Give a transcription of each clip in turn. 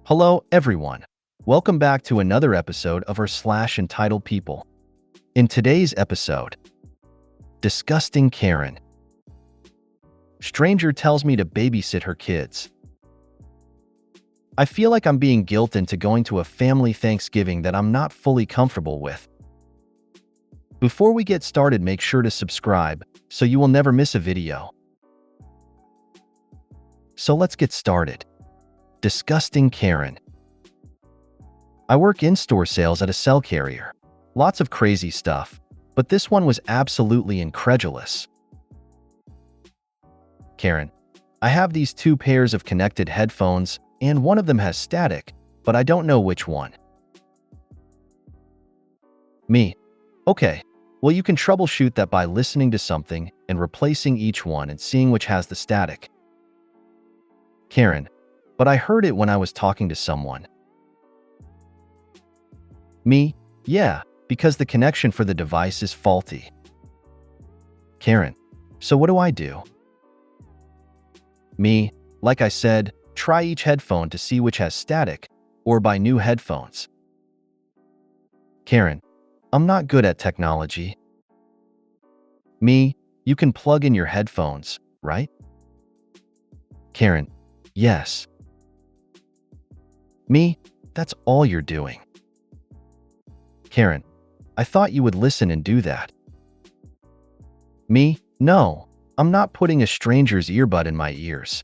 Hello, everyone. Welcome back to another episode of our entitled people. In today's episode, Disgusting Karen. Stranger tells me to babysit her kids. I feel like I'm being guilted into going to a family Thanksgiving that I'm not fully comfortable with. Before we get started, make sure to subscribe so you will never miss a video. So let's get started. Disgusting Karen. I work in-store sales at a cell carrier. Lots of crazy stuff, but this one was absolutely incredulous. Karen, I have these two pairs of connected headphones, and one of them has static, but I don't know which one. Me. Okay, well, you can troubleshoot that by listening to something and replacing each one and seeing which has the static. Karen, but I heard it when I was talking to someone. Me, yeah, because the connection for the device is faulty. Karen, so what do I do? Me, like I said, try each headphone to see which has static, or buy new headphones. Karen, I'm not good at technology. Me, you can plug in your headphones, right? Karen, yes. Me, that's all you're doing. Karen, I thought you would listen and do that. Me, no, I'm not putting a stranger's earbud in my ears.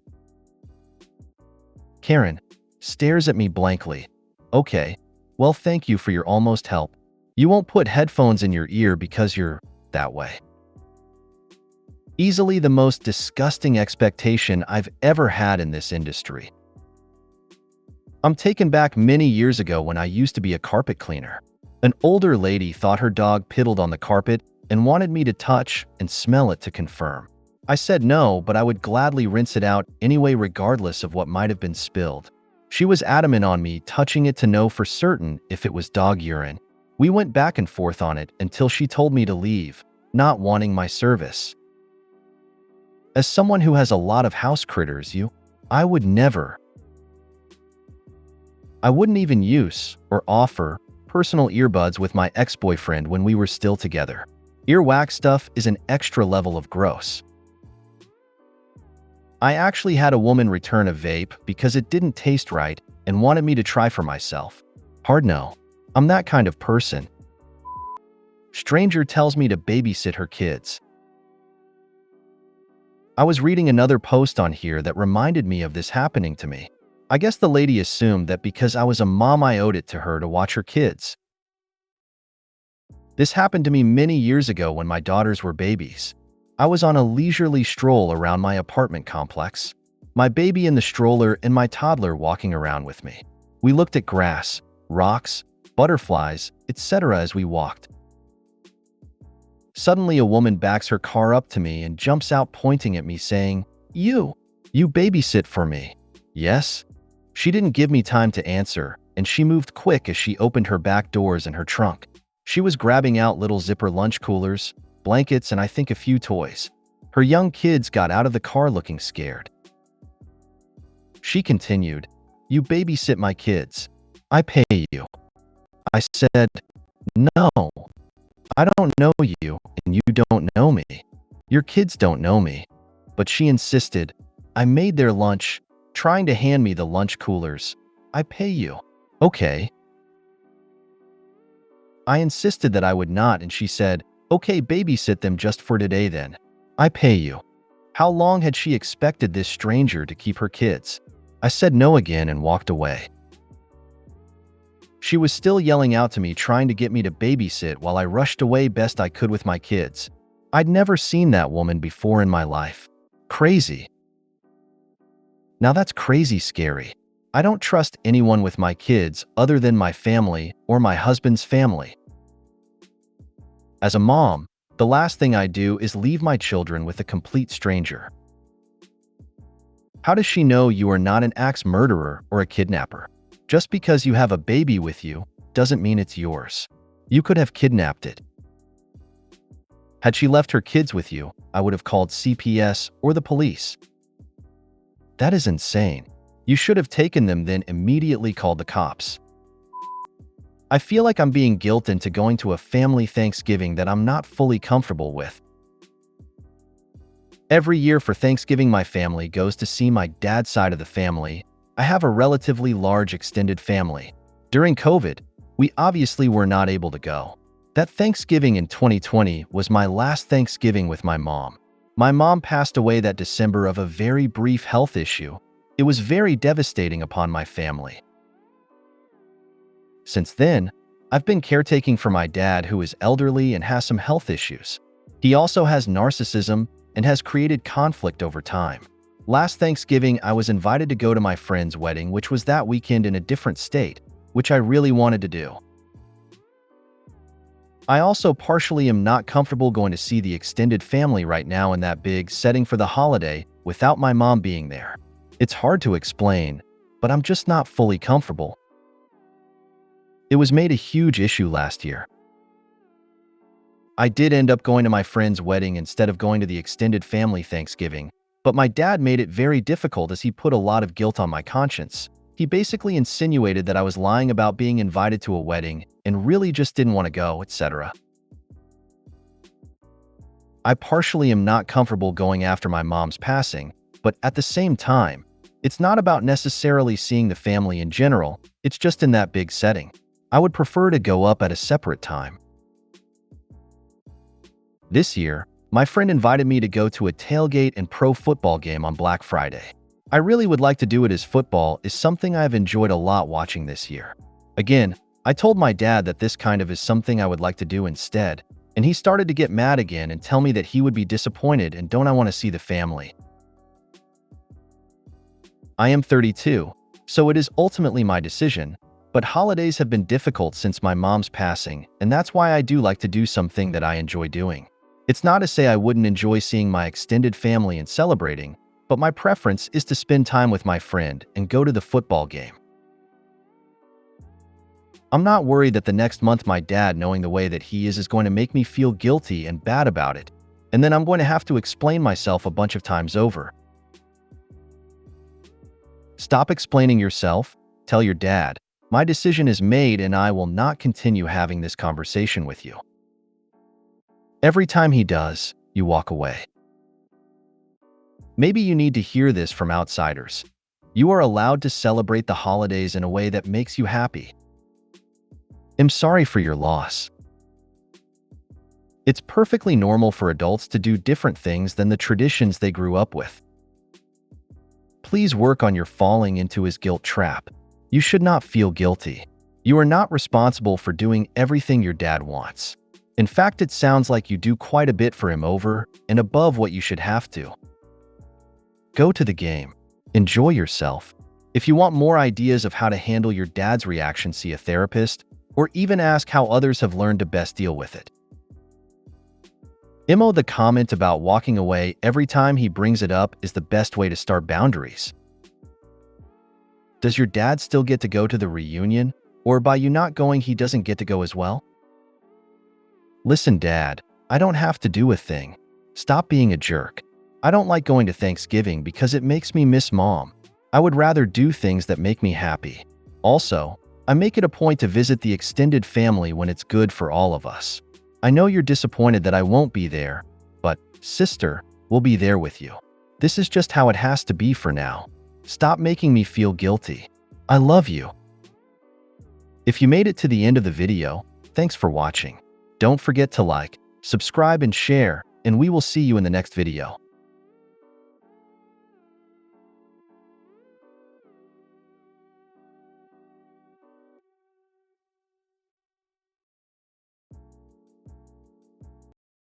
Karen stares at me blankly. Okay, well, thank you for your almost help. You won't put headphones in your ear because you're that way. Easily the most disgusting expectation I've ever had in this industry. I'm taken back many years ago when I used to be a carpet cleaner. An older lady thought her dog piddled on the carpet and wanted me to touch and smell it to confirm. I said no, but I would gladly rinse it out anyway regardless of what might have been spilled. She was adamant on me touching it to know for certain if it was dog urine. We went back and forth on it until she told me to leave, not wanting my service. As someone who has a lot of house critters, I wouldn't even use or offer personal earbuds with my ex-boyfriend when we were still together. Earwax stuff is an extra level of gross. I actually had a woman return a vape because it didn't taste right and wanted me to try for myself. Hard no. I'm that kind of person. Stranger tells me to babysit her kids. I was reading another post on here that reminded me of this happening to me. I guess the lady assumed that because I was a mom I owed it to her to watch her kids. This happened to me many years ago when my daughters were babies. I was on a leisurely stroll around my apartment complex, my baby in the stroller and my toddler walking around with me. We looked at grass, rocks, butterflies, etc. as we walked. Suddenly a woman backs her car up to me and jumps out pointing at me saying, You babysit for me." Yes? She didn't give me time to answer, and she moved quick as she opened her back doors and her trunk. She was grabbing out little zipper lunch coolers, blankets, and I think a few toys. Her young kids got out of the car looking scared. She continued, "You babysit my kids. I pay you." I said, "No, I don't know you, and you don't know me. Your kids don't know me." But she insisted. I made their lunch, trying to hand me the lunch coolers. "I pay you." Okay. I insisted that I would not, and she said, "Okay, babysit them just for today then. I pay you." How long had she expected this stranger to keep her kids? I said no again and walked away. She was still yelling out to me, trying to get me to babysit while I rushed away best I could with my kids. I'd never seen that woman before in my life. Crazy. Now that's crazy scary. I don't trust anyone with my kids other than my family or my husband's family. As a mom, the last thing I do is leave my children with a complete stranger. How does she know you are not an axe murderer or a kidnapper? Just because you have a baby with you doesn't mean it's yours. You could have kidnapped it. Had she left her kids with you, I would have called CPS or the police. That is insane. You should have taken them, then immediately called the cops. I feel like I'm being guilted into going to a family Thanksgiving that I'm not fully comfortable with. Every year for Thanksgiving, my family goes to see my dad's side of the family. I have a relatively large extended family. During COVID, we obviously were not able to go. That Thanksgiving in 2020 was my last Thanksgiving with my mom. My mom passed away that December of a very brief health issue. It was very devastating upon my family. Since then, I've been caretaking for my dad, who is elderly and has some health issues. He also has narcissism and has created conflict over time. Last Thanksgiving, I was invited to go to my friend's wedding, which was that weekend in a different state, which I really wanted to do. I also partially am not comfortable going to see the extended family right now in that big setting for the holiday without my mom being there. It's hard to explain, but I'm just not fully comfortable. It was made a huge issue last year. I did end up going to my friend's wedding instead of going to the extended family Thanksgiving, but my dad made it very difficult as he put a lot of guilt on my conscience. He basically insinuated that I was lying about being invited to a wedding and really just didn't want to go, etc. I partially am not comfortable going after my mom's passing, but at the same time, it's not about necessarily seeing the family in general, it's just in that big setting. I would prefer to go up at a separate time. This year, my friend invited me to go to a tailgate and pro football game on Black Friday. I really would like to do it as football is something I've enjoyed a lot watching this year. Again, I told my dad that this kind of is something I would like to do instead, and he started to get mad again and tell me that he would be disappointed and don't I want to see the family. I am 32, so it is ultimately my decision, but holidays have been difficult since my mom's passing, and that's why I do like to do something that I enjoy doing. It's not to say I wouldn't enjoy seeing my extended family and celebrating, but my preference is to spend time with my friend and go to the football game. I'm not worried that the next month my dad, knowing the way that he is going to make me feel guilty and bad about it, and then I'm going to have to explain myself a bunch of times over. Stop explaining yourself. Tell your dad, my decision is made and I will not continue having this conversation with you. Every time he does, you walk away. Maybe you need to hear this from outsiders. You are allowed to celebrate the holidays in a way that makes you happy. I'm sorry for your loss. It's perfectly normal for adults to do different things than the traditions they grew up with. Please work on your falling into his guilt trap. You should not feel guilty. You are not responsible for doing everything your dad wants. In fact, it sounds like you do quite a bit for him over and above what you should have to. Go to the game. Enjoy yourself. If you want more ideas of how to handle your dad's reaction, see a therapist, or even ask how others have learned to best deal with it. The comment about walking away every time he brings it up is the best way to start boundaries. Does your dad still get to go to the reunion, or by you not going he doesn't get to go as well? Listen, Dad, I don't have to do a thing. Stop being a jerk. I don't like going to Thanksgiving because it makes me miss Mom. I would rather do things that make me happy. Also, I make it a point to visit the extended family when it's good for all of us. I know you're disappointed that I won't be there, but, sister, we'll be there with you. This is just how it has to be for now. Stop making me feel guilty. I love you. If you made it to the end of the video, thanks for watching. Don't forget to like, subscribe, and share, and we will see you in the next video.